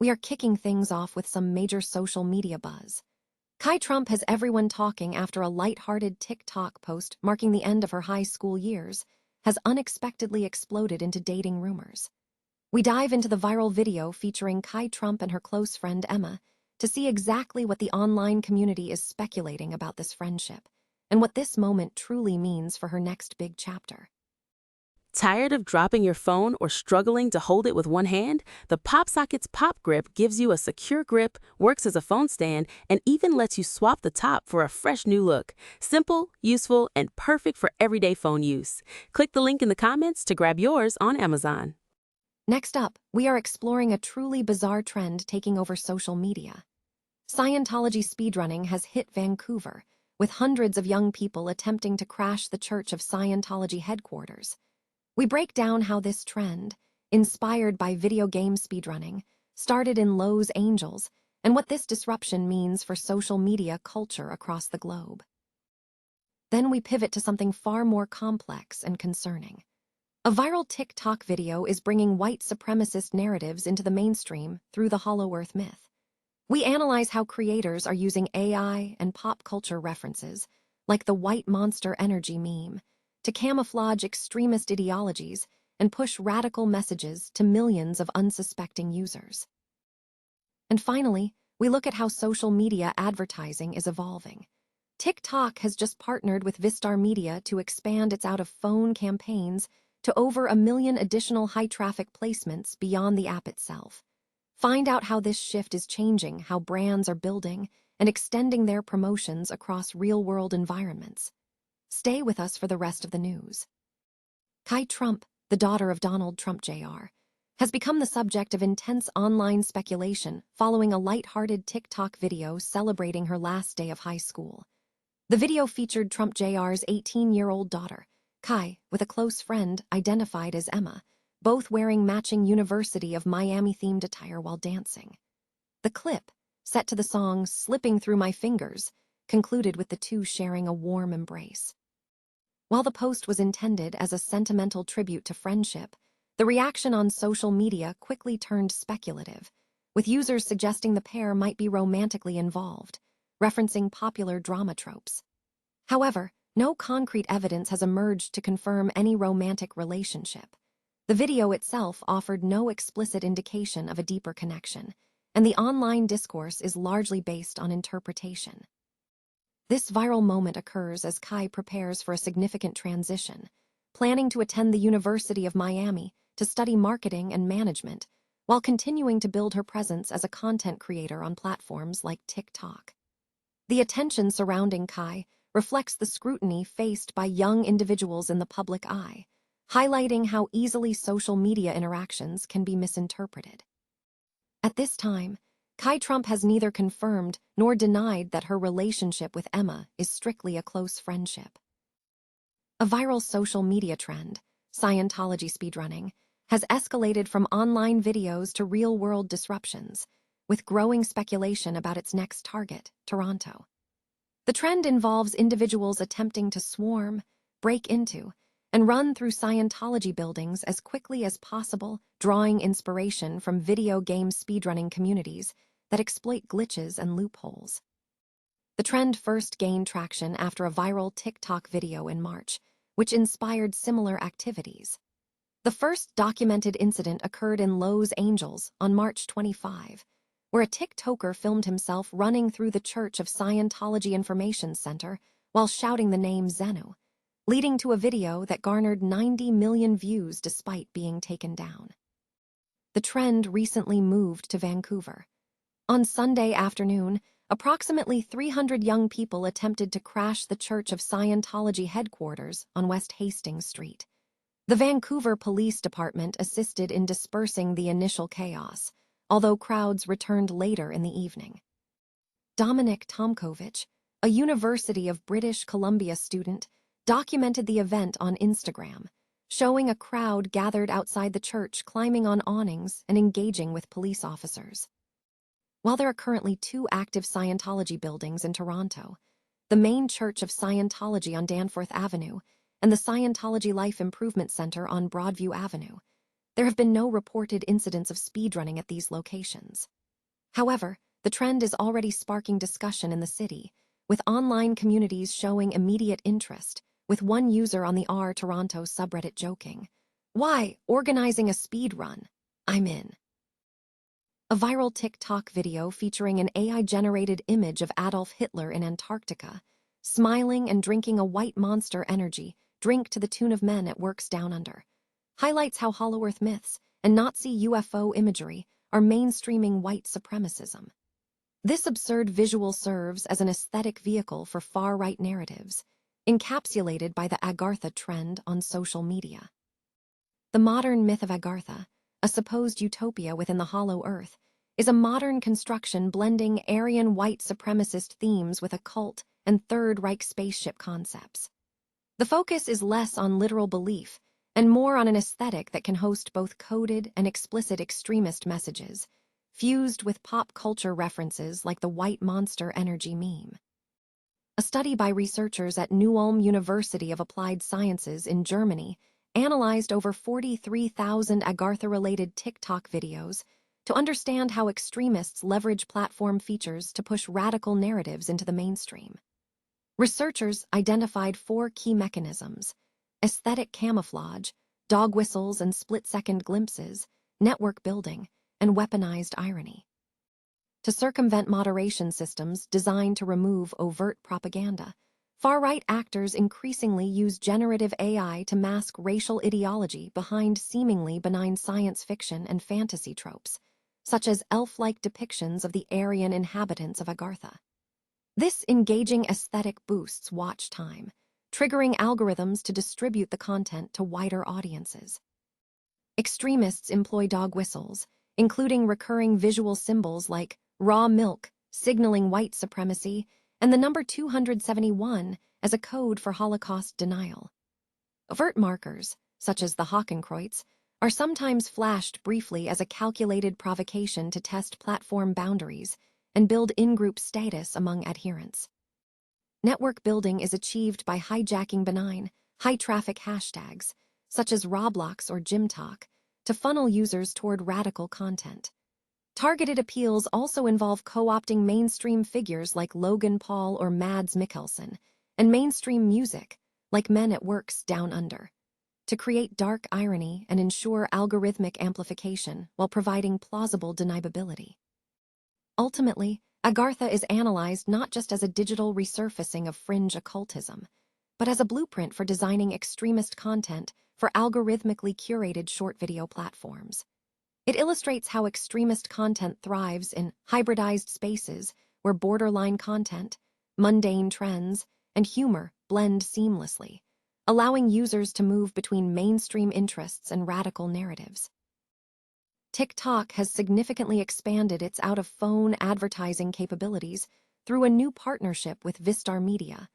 we are kicking things off with some major social media buzz. Kai Trump has everyone talking after a light-hearted TikTok post marking the end of her high school years has unexpectedly exploded into dating rumors. We dive into the viral video featuring Kai Trump and her close friend Emma to see exactly what the online community is speculating about this friendship and what this moment truly means for her next big chapter. Tired of dropping your phone or struggling to hold it with one hand? The PopSocket's Pop Grip gives you a secure grip, works as a phone stand, and even lets you swap the top for a fresh new look. Simple, useful, and perfect for everyday phone use. Click the link in the comments to grab yours on Amazon. Next up, we are exploring a truly bizarre trend taking over social media. Scientology speedrunning has hit Vancouver, with hundreds of young people attempting to crash the Church of Scientology headquarters. We break down how this trend, inspired by video game speedrunning, started in Los Angeles and what this disruption means for social media culture across the globe. Then we pivot to something far more complex and concerning. A viral TikTok video is bringing white supremacist narratives into the mainstream through the Hollow Earth myth. We analyze how creators are using AI and pop culture references, like the white monster energy meme, to camouflage extremist ideologies and push radical messages to millions of unsuspecting users. And finally, we look at how social media advertising is evolving. TikTok has just partnered with Vistar Media to expand its out-of-phone campaigns to over 1 million additional high-traffic placements beyond the app itself. Find out how this shift is changing how brands are building and extending their promotions across real-world environments. Stay with us for the rest of the news. Kai Trump, the daughter of Donald Trump Jr., has become the subject of intense online speculation following a light-hearted TikTok video celebrating her last day of high school. The video featured Trump Jr.'s 18-year-old daughter, Kai, with a close friend identified as Emma, both wearing matching University of Miami-themed attire while dancing. The clip, set to the song "Slipping Through My Fingers," concluded with the two sharing a warm embrace. While the post was intended as a sentimental tribute to friendship, the reaction on social media quickly turned speculative, with users suggesting the pair might be romantically involved, referencing popular drama tropes. However, no concrete evidence has emerged to confirm any romantic relationship. The video itself offered no explicit indication of a deeper connection, and the online discourse is largely based on interpretation. This viral moment occurs as Kai prepares for a significant transition, planning to attend the University of Miami to study marketing and management, while continuing to build her presence as a content creator on platforms like TikTok. The attention surrounding Kai reflects the scrutiny faced by young individuals in the public eye, highlighting how easily social media interactions can be misinterpreted. At this time, Kai Trump has neither confirmed nor denied that her relationship with Emma is strictly a close friendship. A viral social media trend, Scientology speedrunning, has escalated from online videos to real-world disruptions, with growing speculation about its next target, Toronto. The trend involves individuals attempting to swarm, break into, and run through Scientology buildings as quickly as possible, drawing inspiration from video game speedrunning communities that exploit glitches and loopholes. The trend first gained traction after a viral TikTok video in March, which inspired similar activities. The first documented incident occurred in Los Angeles on March 25, where a TikToker filmed himself running through the Church of Scientology Information Center while shouting the name Xenu, leading to a video that garnered 90 million views despite being taken down. The trend recently moved to Vancouver. On Sunday afternoon, approximately 300 young people attempted to crash the Church of Scientology headquarters on West Hastings Street. The Vancouver Police Department assisted in dispersing the initial chaos, although crowds returned later in the evening. Dominic Tomkovich, a University of British Columbia student, documented the event on Instagram, showing a crowd gathered outside the church climbing on awnings and engaging with police officers. While there are currently 2 active Scientology buildings in Toronto, the main Church of Scientology on Danforth Avenue and the Scientology Life Improvement Center on Broadview Avenue, there have been no reported incidents of speedrunning at these locations. However, the trend is already sparking discussion in the city, with online communities showing immediate interest, with one user on the Toronto subreddit joking, "Why, organizing a speed run? I'm in." A viral TikTok video featuring an AI-generated image of Adolf Hitler in Antarctica, smiling and drinking a white Monster Energy drink to the tune of Men at Work's Down Under, highlights how Hollow Earth myths and Nazi UFO imagery are mainstreaming white supremacism. This absurd visual serves as an aesthetic vehicle for far-right narratives, encapsulated by the Agartha trend on social media. The modern myth of Agartha, a supposed utopia within the Hollow Earth, is a modern construction blending Aryan white supremacist themes with occult and Third Reich spaceship concepts. The focus is less on literal belief and more on an aesthetic that can host both coded and explicit extremist messages, fused with pop culture references like the white Monster Energy meme. A study by researchers at Ulm University of Applied Sciences in Germany analyzed over 43,000 Agartha-related TikTok videos to understand how extremists leverage platform features to push radical narratives into the mainstream. Researchers identified 4 key mechanisms: aesthetic camouflage, dog whistles and split-second glimpses, network building, and weaponized irony. To circumvent moderation systems designed to remove overt propaganda, far-right actors increasingly use generative AI to mask racial ideology behind seemingly benign science fiction and fantasy tropes, such as elf-like depictions of the Aryan inhabitants of Agartha. This engaging aesthetic boosts watch time, triggering algorithms to distribute the content to wider audiences. Extremists employ dog whistles, including recurring visual symbols like raw milk, signaling white supremacy, and the number 271 as a code for Holocaust denial. Overt markers, such as the Hakenkreuz, are sometimes flashed briefly as a calculated provocation to test platform boundaries and build in-group status among adherents. Network building is achieved by hijacking benign, high-traffic hashtags, such as Roblox or GymTalk, to funnel users toward radical content. Targeted appeals also involve co-opting mainstream figures like Logan Paul or Mads Mikkelsen, and mainstream music, like Men at Work's Down Under, to create dark irony and ensure algorithmic amplification while providing plausible deniability. Ultimately, Agartha is analyzed not just as a digital resurfacing of fringe occultism, but as a blueprint for designing extremist content for algorithmically curated short video platforms. It illustrates how extremist content thrives in hybridized spaces where borderline content, mundane trends, and humor blend seamlessly, allowing users to move between mainstream interests and radical narratives. TikTok has significantly expanded its out-of-phone advertising capabilities through a new partnership with Vistar Media,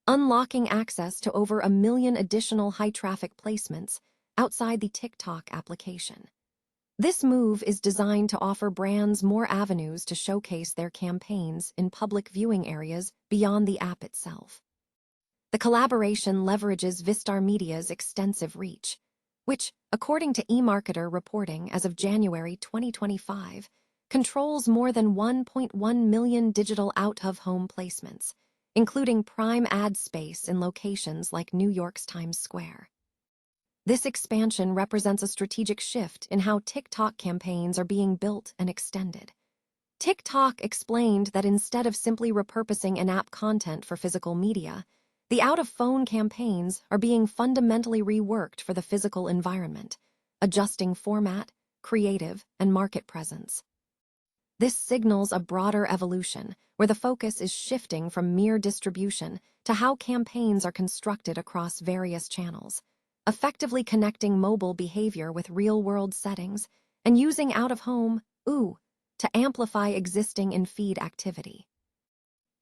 unlocking access to over 1 million additional high-traffic placements outside the TikTok application. This move is designed to offer brands more avenues to showcase their campaigns in public viewing areas beyond the app itself. The collaboration leverages Vistar Media's extensive reach, which, according to eMarketer reporting as of January 2025, controls more than 1.1 million digital out-of-home placements, including prime ad space in locations like New York's Times Square. This expansion represents a strategic shift in how TikTok campaigns are being built and extended. TikTok explained that instead of simply repurposing in-app content for physical media, the out-of-phone campaigns are being fundamentally reworked for the physical environment, adjusting format, creative, and market presence. This signals a broader evolution, where the focus is shifting from mere distribution to how campaigns are constructed across various channels, effectively connecting mobile behavior with real-world settings and using out-of-home, to amplify existing in-feed activity.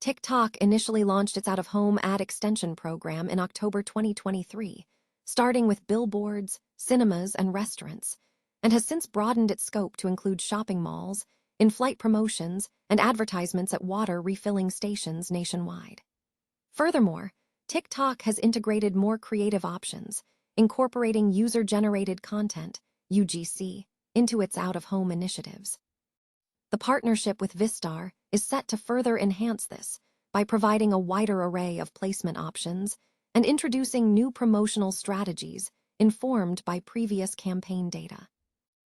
TikTok initially launched its out-of-home ad extension program in October 2023, starting with billboards, cinemas, and restaurants, and has since broadened its scope to include shopping malls, in-flight promotions, and advertisements at water refilling stations nationwide. Furthermore, TikTok has integrated more creative options, incorporating user-generated content, UGC, into its out-of-home initiatives. The partnership with Vistar is set to further enhance this by providing a wider array of placement options and introducing new promotional strategies informed by previous campaign data.